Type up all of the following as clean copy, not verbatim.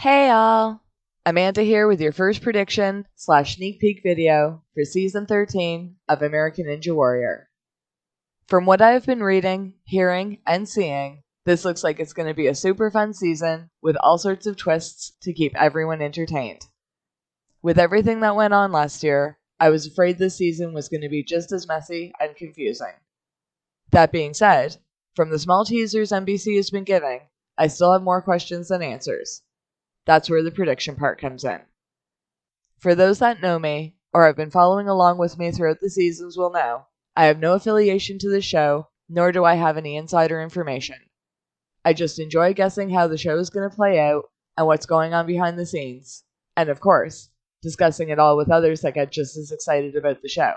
Hey all! Amanda here with your first prediction / sneak peek video for Season 13 of American Ninja Warrior. From what I have been reading, hearing, and seeing, this looks like it's going to be a super fun season with all sorts of twists to keep everyone entertained. With everything that went on last year, I was afraid this season was going to be just as messy and confusing. That being said, from the small teasers NBC has been giving, I still have more questions than answers. That's where the prediction part comes in. For those that know me, or have been following along with me throughout the seasons will know, I have no affiliation to the show, nor do I have any insider information. I just enjoy guessing how the show is going to play out and what's going on behind the scenes, and of course, discussing it all with others that get just as excited about the show.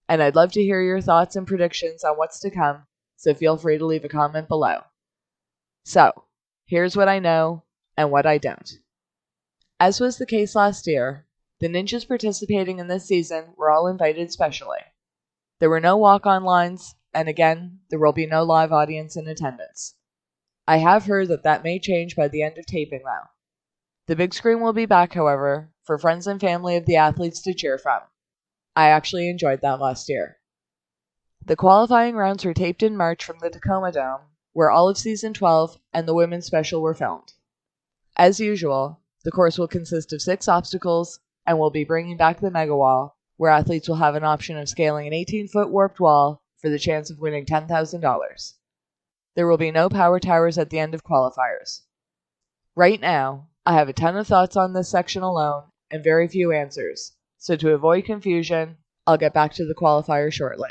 And I'd love to hear your thoughts and predictions on what's to come, so feel free to leave a comment below. So, here's what I know and what I don't. As was the case last year, the ninjas participating in this season were all invited specially. There were no walk-on lines, and again, there will be no live audience in attendance. I have heard that may change by the end of taping though. The big screen will be back, however, for friends and family of the athletes to cheer from. I actually enjoyed that last year. The qualifying rounds were taped in March from the Tacoma Dome, where all of Season 12 and the women's special were filmed. As usual, the course will consist of 6 obstacles and will be bringing back the Mega Wall, where athletes will have an option of scaling an 18-foot warped wall for the chance of winning $10,000. There will be no power towers at the end of qualifiers. Right now, I have a ton of thoughts on this section alone and very few answers, so to avoid confusion, I'll get back to the qualifiers shortly.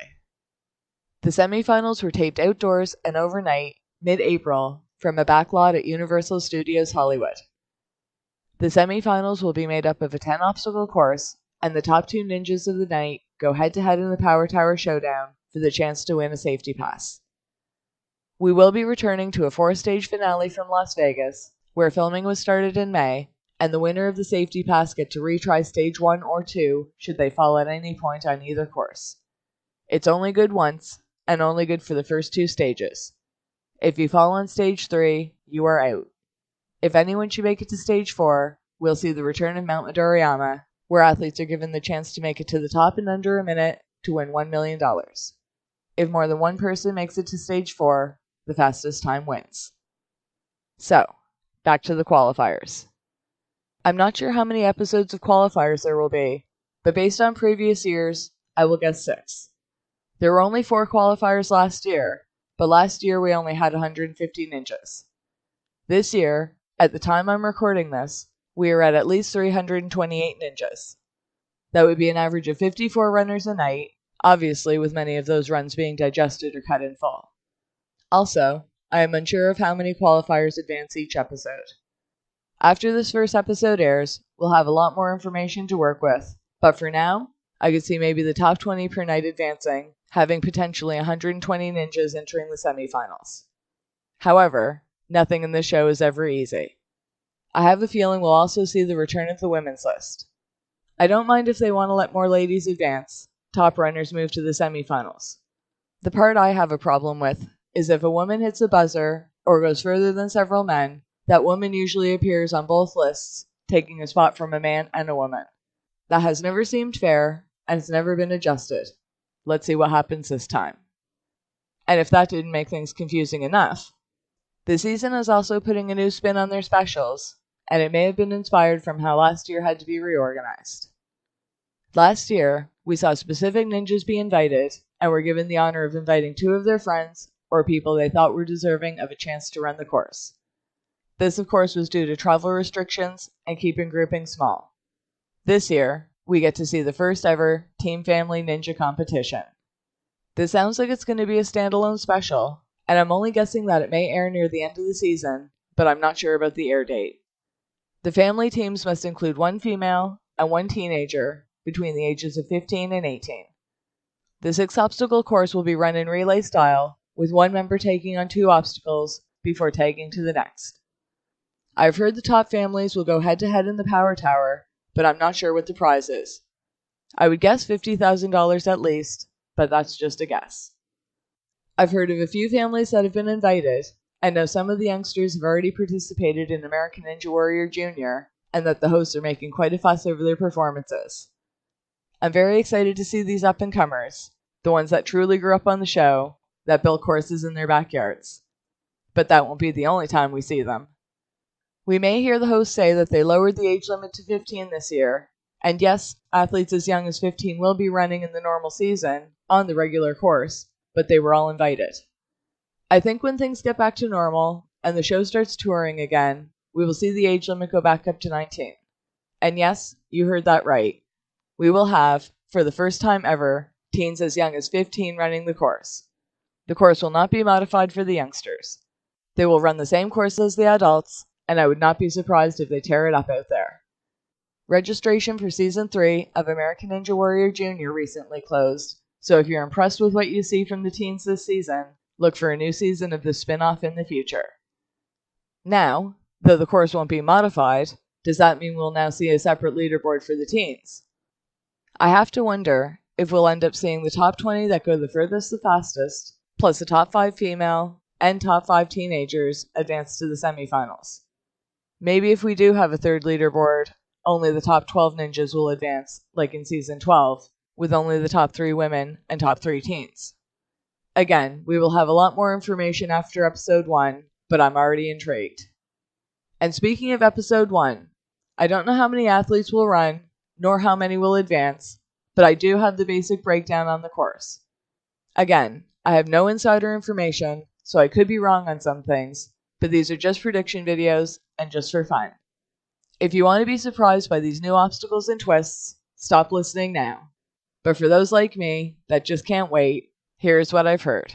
The semifinals were taped outdoors and overnight, mid-April, from a backlot at Universal Studios Hollywood. The semifinals will be made up of a 10-obstacle course, and the top 2 ninjas of the night go head-to-head in the Power Tower Showdown for the chance to win a safety pass. We will be returning to a 4-stage finale from Las Vegas, where filming was started in May, and the winner of the safety pass get to retry stage 1 or 2 should they fall at any point on either course. It's only good once, and only good for the first 2 stages. If you fall on stage 3, you are out. If anyone should make it to stage 4, we'll see the return of Mount Midoriyama, where athletes are given the chance to make it to the top in under a minute to win $1 million. If more than one person makes it to stage 4, the fastest time wins. So, back to the qualifiers. I'm not sure how many episodes of qualifiers there will be, but based on previous years, I will guess 6. There were only 4 qualifiers last year, but last year we only had 150 ninjas. This year, at the time I'm recording this, we are at least 328 ninjas. That would be an average of 54 runners a night, obviously with many of those runs being digested or cut in full. Also, I am unsure of how many qualifiers advance each episode. After this first episode airs, we'll have a lot more information to work with, but for now, I could see maybe the top 20 per night advancing, having potentially 120 ninjas entering the semifinals. However, nothing in this show is ever easy. I have a feeling we'll also see the return of the women's list. I don't mind if they want to let more ladies advance, top runners move to the semifinals. The part I have a problem with is if a woman hits a buzzer or goes further than several men, that woman usually appears on both lists, taking a spot from a man and a woman. That has never seemed fair, and it's never been adjusted. Let's see what happens this time. And if that didn't make things confusing enough, the season is also putting a new spin on their specials, and it may have been inspired from how last year had to be reorganized. Last year, we saw specific ninjas be invited, and were given the honor of inviting 2 of their friends or people they thought were deserving of a chance to run the course. This, of course, was due to travel restrictions and keeping groupings small. This year, we get to see the first ever Team Family Ninja competition. This sounds like it's going to be a standalone special, and I'm only guessing that it may air near the end of the season, but I'm not sure about the air date. The family teams must include 1 female and 1 teenager between the ages of 15 and 18. The 6-obstacle course will be run in relay style, with 1 member taking on 2 obstacles before tagging to the next. I've heard the top families will go head-to-head in the Power Tower, but I'm not sure what the prize is. I would guess $50,000 at least, but that's just a guess. I've heard of a few families that have been invited, I know some of the youngsters have already participated in American Ninja Warrior Junior, and that the hosts are making quite a fuss over their performances. I'm very excited to see these up-and-comers, the ones that truly grew up on the show, that built courses in their backyards. But that won't be the only time we see them. We may hear the hosts say that they lowered the age limit to 15 this year, and yes, athletes as young as 15 will be running in the normal season on the regular course, but they were all invited. I think when things get back to normal and the show starts touring again, we will see the age limit go back up to 19. And yes, you heard that right. We will have, for the first time ever, teens as young as 15 running the course. The course will not be modified for the youngsters. They will run the same course as the adults, and I would not be surprised if they tear it up out there. Registration for Season 3 of American Ninja Warrior Junior recently closed, so if you're impressed with what you see from the teens this season, look for a new season of this spin-off in the future. Now, though the course won't be modified, does that mean we'll now see a separate leaderboard for the teens? I have to wonder if we'll end up seeing the top 20 that go the furthest the fastest, plus the top 5 female and top 5 teenagers advance to the semifinals. Maybe if we do have a third leaderboard, only the top 12 ninjas will advance, like in Season 12, with only the top 3 women and top 3 teens. Again, we will have a lot more information after Episode 1, but I'm already intrigued. And speaking of Episode 1, I don't know how many athletes will run, nor how many will advance, but I do have the basic breakdown on the course. Again, I have no insider information, so I could be wrong on some things, but these are just prediction videos and just for fun. If you want to be surprised by these new obstacles and twists, stop listening now. But for those like me that just can't wait, here's what I've heard.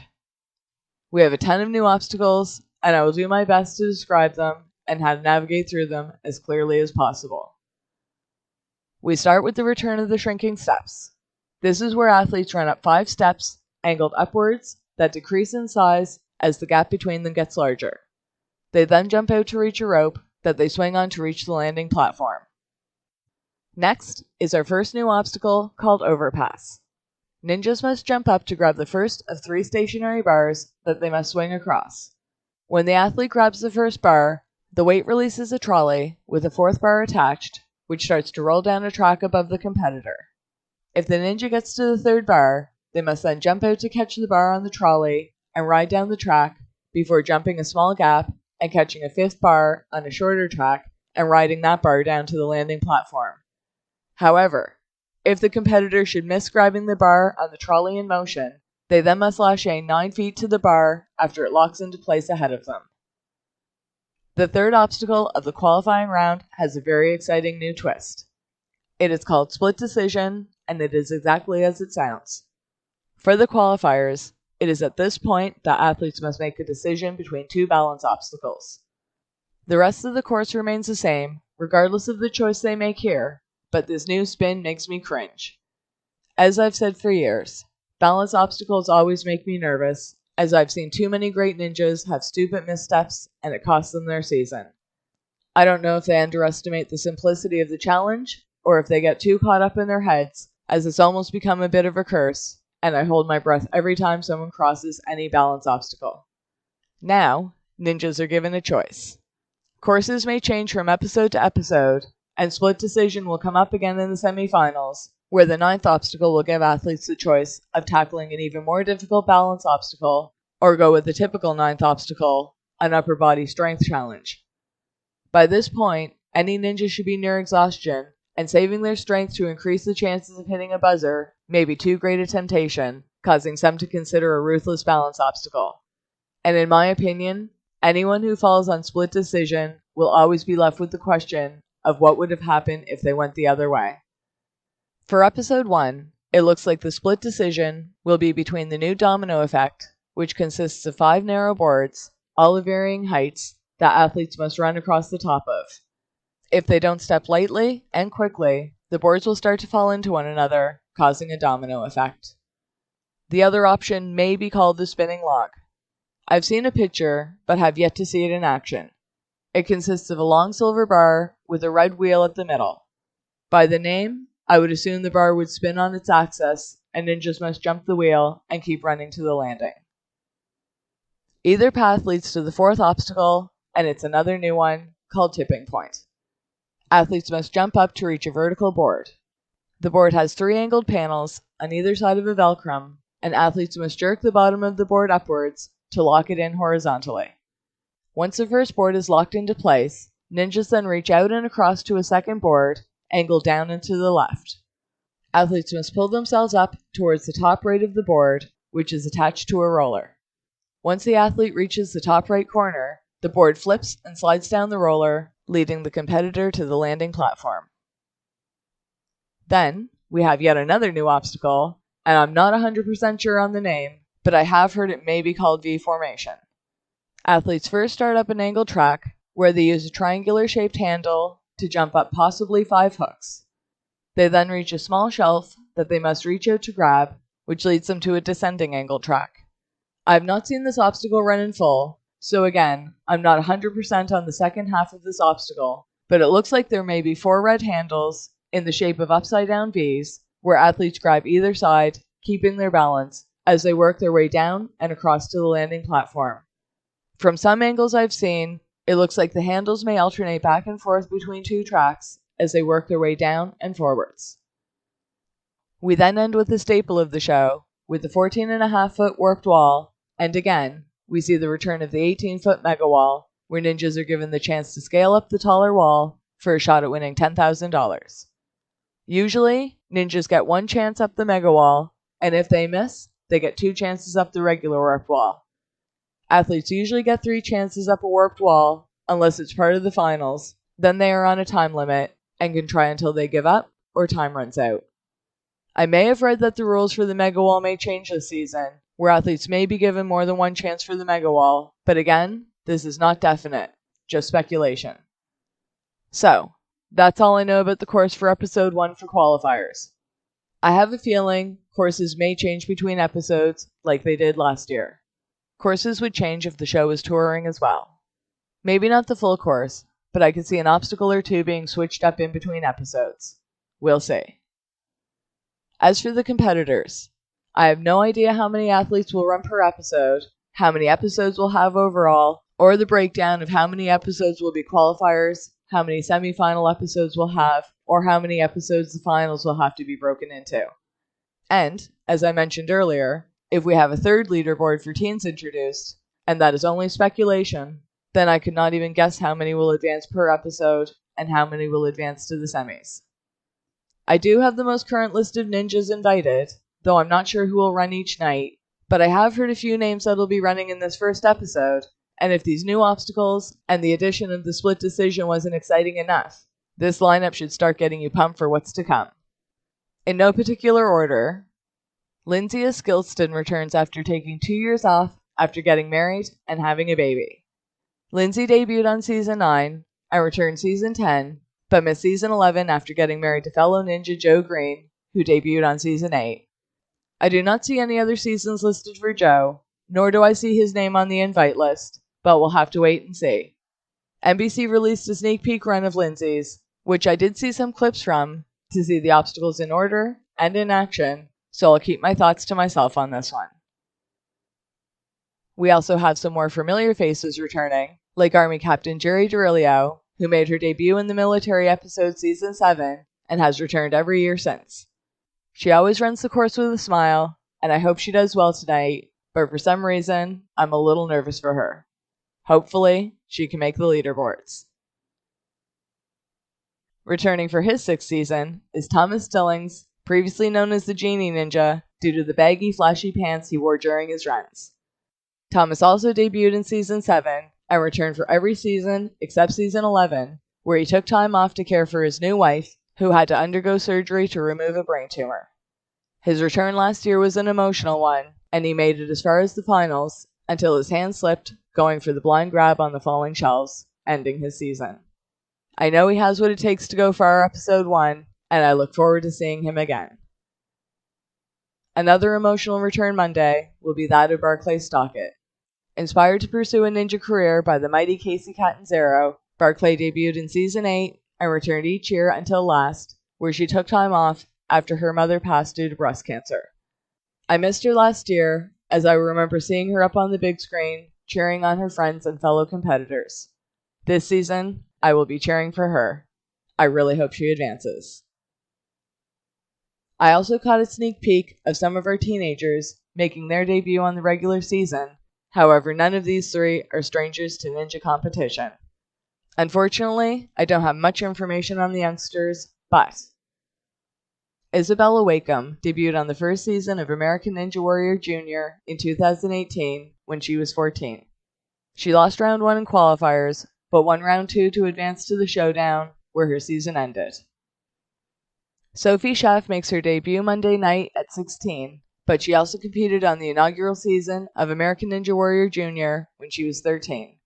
We have a ton of new obstacles, and I will do my best to describe them and how to navigate through them as clearly as possible. We start with the return of the shrinking steps. This is where athletes run up 5 steps, angled upwards, that decrease in size as the gap between them gets larger. They then jump out to reach a rope that they swing on to reach the landing platform. Next is our first new obstacle called Overpass. Ninjas must jump up to grab the first of 3 stationary bars that they must swing across. When the athlete grabs the first bar, the weight releases a trolley with a 4th bar attached, which starts to roll down a track above the competitor. If the ninja gets to the 3rd bar, they must then jump out to catch the bar on the trolley and ride down the track before jumping a small gap and catching a 5th bar on a shorter track and riding that bar down to the landing platform. However, if the competitor should miss grabbing the bar on the trolley in motion, they then must lasso 9 feet to the bar after it locks into place ahead of them. The third obstacle of the qualifying round has a very exciting new twist. It is called Split Decision, and it is exactly as it sounds. For the qualifiers, it is at this point that athletes must make a decision between 2 balance obstacles. The rest of the course remains the same, regardless of the choice they make here, but this new spin makes me cringe. As I've said for years, balance obstacles always make me nervous, as I've seen too many great ninjas have stupid missteps and it costs them their season. I don't know if they underestimate the simplicity of the challenge, or if they get too caught up in their heads, as it's almost become a bit of a curse, and I hold my breath every time someone crosses any balance obstacle. Now, ninjas are given a choice. Courses may change from episode to episode, and Split Decision will come up again in the semifinals, where the 9th obstacle will give athletes the choice of tackling an even more difficult balance obstacle, or go with the typical 9th obstacle, an upper body strength challenge. By this point, any ninja should be near exhaustion, and saving their strength to increase the chances of hitting a buzzer may be too great a temptation, causing some to consider a ruthless balance obstacle. And in my opinion, anyone who falls on Split Decision will always be left with the question of what would have happened if they went the other way. For Episode 1, it looks like the Split Decision will be between the new domino effect, which consists of 5 narrow boards, all of varying heights, that athletes must run across the top of. If they don't step lightly and quickly, the boards will start to fall into one another, causing a domino effect. The other option may be called the spinning log. I've seen a picture, but have yet to see it in action. It consists of a long silver bar with a red wheel at the middle. By the name, I would assume the bar would spin on its axis, and ninjas must jump the wheel and keep running to the landing. Either path leads to the fourth obstacle, and it's another new one called Tipping Point. Athletes must jump up to reach a vertical board. The board has 3 angled panels on either side of a Velcrum, and athletes must jerk the bottom of the board upwards to lock it in horizontally. Once the first board is locked into place, ninjas then reach out and across to a second board, angled down and to the left. Athletes must pull themselves up towards the top right of the board, which is attached to a roller. Once the athlete reaches the top right corner, the board flips and slides down the roller, leading the competitor to the landing platform. Then, we have yet another new obstacle, and I'm not 100% sure on the name, but I have heard it may be called V formation. Athletes first start up an angled track, where they use a triangular-shaped handle to jump up possibly 5 hooks. They then reach a small shelf that they must reach out to grab, which leads them to a descending angled track. I have not seen this obstacle run in full, so again, I'm not 100% on the second half of this obstacle, but it looks like there may be 4 red handles in the shape of upside-down Vs, where athletes grab either side, keeping their balance, as they work their way down and across to the landing platform. From some angles I've seen, it looks like the handles may alternate back and forth between 2 tracks as they work their way down and forwards. We then end with the staple of the show, with the 14.5-foot warped wall, and again, we see the return of the 18-foot mega wall, where ninjas are given the chance to scale up the taller wall for a shot at winning $10,000. Usually, ninjas get 1 chance up the mega wall, and if they miss, they get 2 chances up the regular warped wall. Athletes usually get 3 chances up a warped wall, unless it's part of the finals, then they are on a time limit, and can try until they give up or time runs out. I may have read that the rules for the mega wall may change this season, where athletes may be given more than 1 chance for the mega wall, but again, this is not definite, just speculation. So, that's all I know about the course for episode 1 for qualifiers. I have a feeling courses may change between episodes like they did last year. Courses would change if the show was touring as well. Maybe not the full course, but I could see an obstacle or 2 being switched up in between episodes. We'll see. As for the competitors, I have no idea how many athletes will run per episode, how many episodes we'll have overall, or the breakdown of how many episodes will be qualifiers, how many semifinal episodes we'll have, or how many episodes the finals will have to be broken into. And, as I mentioned earlier, if we have a 3rd leaderboard for teens introduced, and that is only speculation, then I could not even guess how many will advance per episode and how many will advance to the semis. I do have the most current list of ninjas invited, though I'm not sure who will run each night, but I have heard a few names that will be running in this first episode, and if these new obstacles and the addition of the split decision wasn't exciting enough, this lineup should start getting you pumped for what's to come. In no particular order, Lindsay Skilston returns after taking 2 years off after getting married and having a baby. Lindsay debuted on Season 9 and returned Season 10, but missed Season 11 after getting married to fellow ninja Joe Green, who debuted on Season 8. I do not see any other seasons listed for Joe, nor do I see his name on the invite list, but we'll have to wait and see. NBC released a sneak peek run of Lindsay's, which I did see some clips from, to see the obstacles in order and in action, so I'll keep my thoughts to myself on this one. We also have some more familiar faces returning, like Army Captain Jerry Derillo, who made her debut in the military episode Season 7 and has returned every year since. She always runs the course with a smile, and I hope she does well tonight, but for some reason, I'm a little nervous for her. Hopefully, she can make the leaderboards. Returning for his 6th season is Thomas Stillings, previously known as the Genie Ninja, due to the baggy, flashy pants he wore during his runs. Thomas also debuted in Season 7 and returned for every season except Season 11, where he took time off to care for his new wife, who had to undergo surgery to remove a brain tumor. His return last year was an emotional one, and he made it as far as the finals until his hand slipped, going for the blind grab on the falling shelves, ending his season. I know he has what it takes to go far episode 1, and I look forward to seeing him again. Another emotional return Monday will be that of Barclay Stockett. Inspired to pursue a ninja career by the mighty Casey Catanzaro, Barclay debuted in Season 8 and returned each year until last, where she took time off after her mother passed due to breast cancer. I missed her last year, as I remember seeing her up on the big screen cheering on her friends and fellow competitors. This season, I will be cheering for her. I really hope she advances. I also caught a sneak peek of some of our teenagers making their debut on the regular season. However, none of these three are strangers to ninja competition. Unfortunately, I don't have much information on the youngsters, but Isabella Wakeham debuted on the first season of American Ninja Warrior Jr. in 2018 when she was 14. She lost round 1 in qualifiers, but won round 2 to advance to the showdown, where her season ended. Sophie Chef makes her debut Monday night at 16, but she also competed on the inaugural season of American Ninja Warrior Jr. when she was 13.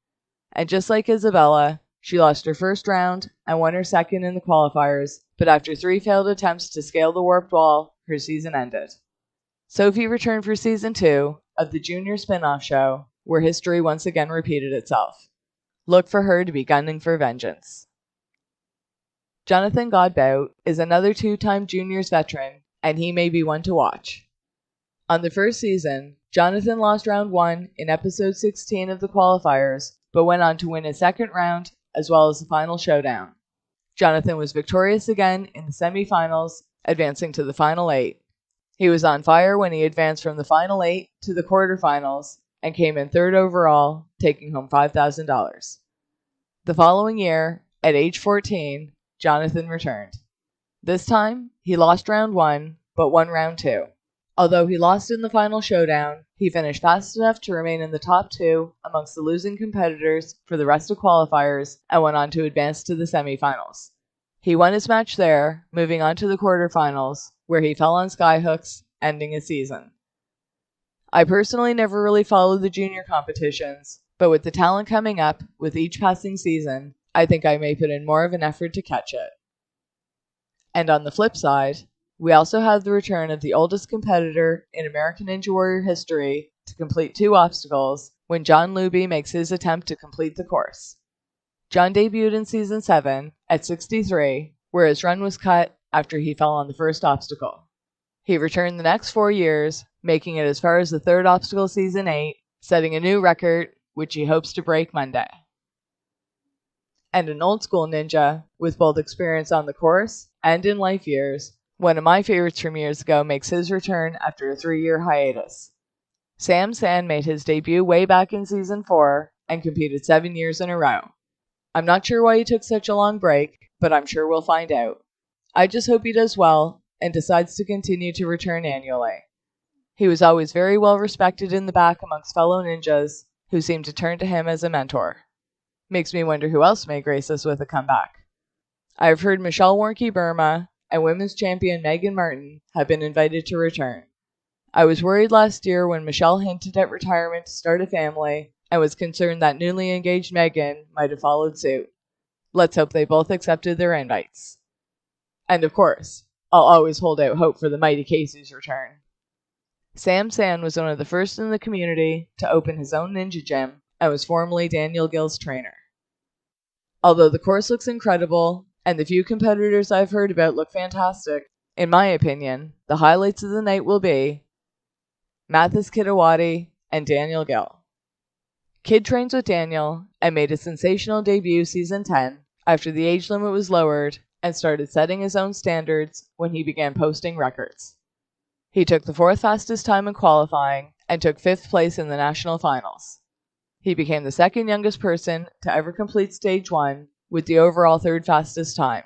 And just like Isabella, she lost her first round and won her second in the qualifiers, but after 3 failed attempts to scale the warped wall, her season ended. Sophie returned for season 2 of the Junior spin-off show, where history once again repeated itself. Look for her to be gunning for vengeance. Jonathan Godbout is another 2-time Juniors veteran, and he may be one to watch. On the first season, Jonathan lost round 1 in episode 16 of the qualifiers, but went on to win his second round as well as the final showdown. Jonathan was victorious again in the semifinals, advancing to the final 8. He was on fire when he advanced from the final 8 to the quarterfinals and came in 3rd overall, taking home $5,000. The following year, at age 14, Jonathan returned. This time, he lost round 1, but won round 2. Although he lost in the final showdown, he finished fast enough to remain in the top 2 amongst the losing competitors for the rest of qualifiers and went on to advance to the semifinals. He won his match there, moving on to the quarterfinals, where he fell on skyhooks, ending his season. I personally never really followed the junior competitions, but with the talent coming up with each passing season, I think I may put in more of an effort to catch it. And on the flip side, we also have the return of the oldest competitor in American Ninja Warrior history to complete 2 obstacles when John Luby makes his attempt to complete the course. John debuted in Season 7 at 63, where his run was cut after he fell on the first obstacle. He returned the next 4 years, making it as far as the 3rd obstacle Season 8, setting a new record, which he hopes to break Monday. And an old school ninja, with both experience on the course and in life years, one of my favorites from years ago makes his return after a 3-year hiatus. Sam Sand made his debut way back in Season 4 and competed 7 years in a row. I'm not sure why he took such a long break, but I'm sure we'll find out. I just hope he does well and decides to continue to return annually. He was always very well respected in the back amongst fellow ninjas, who seemed to turn to him as a mentor. Makes me wonder who else may grace us with a comeback. I have heard Michelle Warnke Burma and women's champion Megan Martin have been invited to return. I was worried last year when Michelle hinted at retirement to start a family and was concerned that newly engaged Megan might have followed suit. Let's hope they both accepted their invites. And of course, I'll always hold out hope for the mighty Casey's return. Sam Sand was one of the first in the community to open his own ninja gym and was formerly Daniel Gill's trainer. Although the course looks incredible, and the few competitors I've heard about look fantastic, in my opinion, the highlights of the night will be Mathis Kitawati and Daniel Gill. Kid trains with Daniel and made a sensational debut Season 10 after the age limit was lowered and started setting his own standards when he began posting records. He took the 4th fastest time in qualifying and took 5th place in the national finals. He became the 2nd youngest person to ever complete Stage 1 with the overall 3rd fastest time.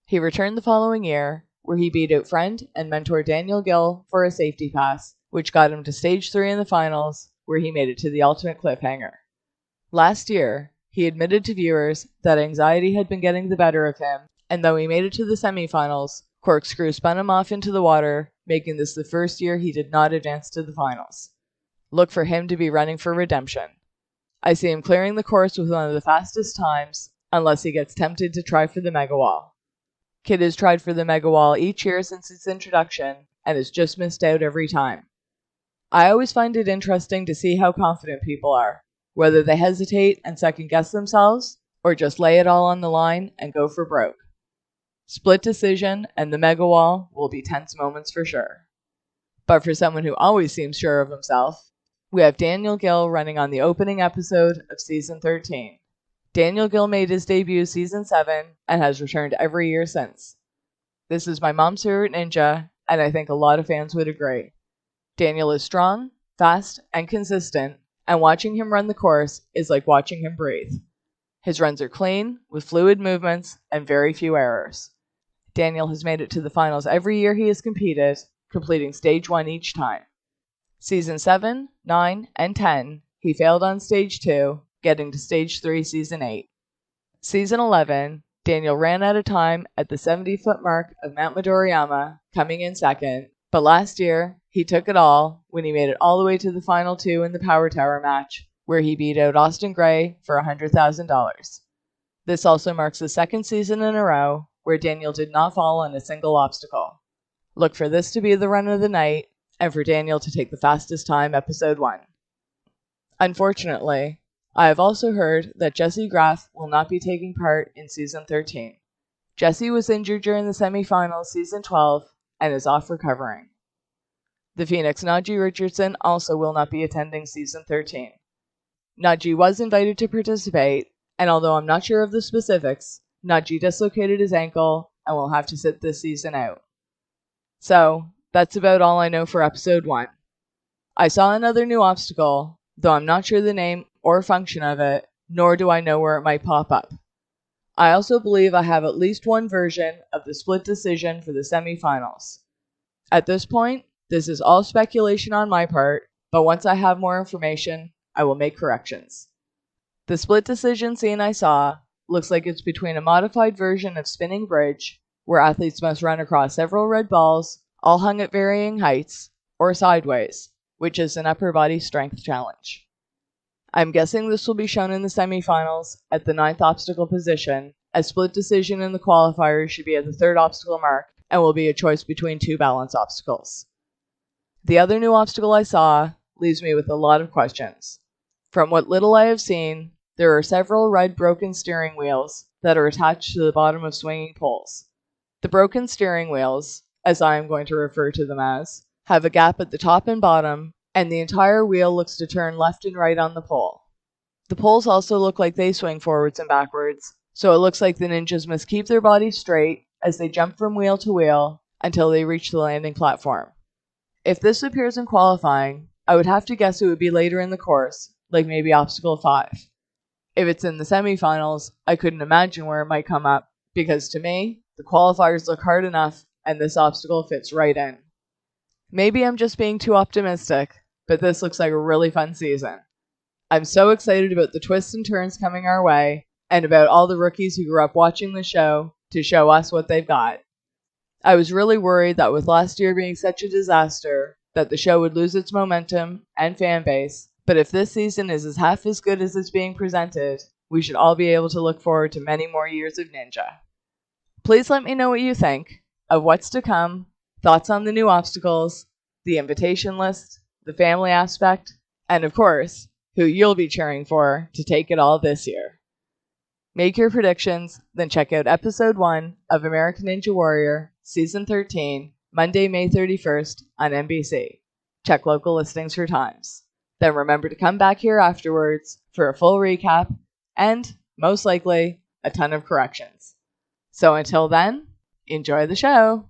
He returned the following year, where he beat out friend and mentor Daniel Gill for a safety pass, which got him to Stage 3 in the finals, where he made it to the ultimate cliffhanger. Last year, he admitted to viewers that anxiety had been getting the better of him, and though he made it to the semifinals, Corkscrew spun him off into the water, making this the first year he did not advance to the finals. Look for him to be running for redemption. I see him clearing the course with one of the fastest times, unless he gets tempted to try for the Mega Wall. Kid has tried for the Mega Wall each year since its introduction, and has just missed out every time. I always find it interesting to see how confident people are, whether they hesitate and second-guess themselves, or just lay it all on the line and go for broke. Split decision and the Mega Wall will be tense moments for sure. But for someone who always seems sure of himself, we have Daniel Gill running on the opening episode of Season 13. Daniel Gill made his debut Season 7 and has returned every year since. This is my mom's favorite ninja, and I think a lot of fans would agree. Daniel is strong, fast, and consistent, and watching him run the course is like watching him breathe. His runs are clean, with fluid movements and very few errors. Daniel has made it to the finals every year he has competed, completing Stage 1 each time. Season 7, 9, and 10, he failed on Stage 2, getting to Stage 3 Season 8. Season 11, Daniel ran out of time at the 70-foot mark of Mount Midoriyama, coming in second, but last year, he took it all when he made it all the way to the final 2 in the Power Tower match, where he beat out Austin Gray for $100,000. This also marks the second season in a row where Daniel did not fall on a single obstacle. Look for this to be the run of the night, and for Daniel to take the fastest time Episode 1. Unfortunately, I have also heard that Jesse Graff will not be taking part in Season 13. Jesse was injured during the semifinals Season 12 and is off recovering. The Phoenix Najee Richardson also will not be attending Season 13. Najee was invited to participate, and although I'm not sure of the specifics, Najee dislocated his ankle and will have to sit this season out. So, that's about all I know for Episode 1. I saw another new obstacle, though I'm not sure the name or function of it, nor do I know where it might pop up. I also believe I have at least one version of the split decision for the semifinals. At this point, this is all speculation on my part, but once I have more information, I will make corrections. The split decision scene I saw looks like it's between a modified version of Spinning Bridge, where athletes must run across several red balls, all hung at varying heights, or Sideways, which is an upper body strength challenge. I'm guessing this will be shown in the semifinals at the 9th obstacle position, as split decision in the qualifiers should be at the 3rd obstacle mark and will be a choice between 2 balance obstacles. The other new obstacle I saw leaves me with a lot of questions. From what little I have seen, there are several red broken steering wheels that are attached to the bottom of swinging poles. The broken steering wheels, as I am going to refer to them as, have a gap at the top and bottom, and the entire wheel looks to turn left and right on the pole. The poles also look like they swing forwards and backwards, so it looks like the ninjas must keep their bodies straight as they jump from wheel to wheel until they reach the landing platform. If this appears in qualifying, I would have to guess it would be later in the course, like maybe obstacle 5. If it's in the semifinals, I couldn't imagine where it might come up, because to me, the qualifiers look hard enough and this obstacle fits right in. Maybe I'm just being too optimistic, but this looks like a really fun season. I'm so excited about the twists and turns coming our way, and about all the rookies who grew up watching the show to show us what they've got. I was really worried that with last year being such a disaster, that the show would lose its momentum and fan base, but if this season is half as good as it's being presented, we should all be able to look forward to many more years of Ninja. Please let me know what you think of what's to come, thoughts on the new obstacles, the invitation list, the family aspect, and of course, who you'll be cheering for to take it all this year. Make your predictions, then check out Episode 1 of American Ninja Warrior, Season 13, Monday, May 31st on NBC. Check local listings for times. Then remember to come back here afterwards for a full recap and, most likely, a ton of corrections. So until then, enjoy the show!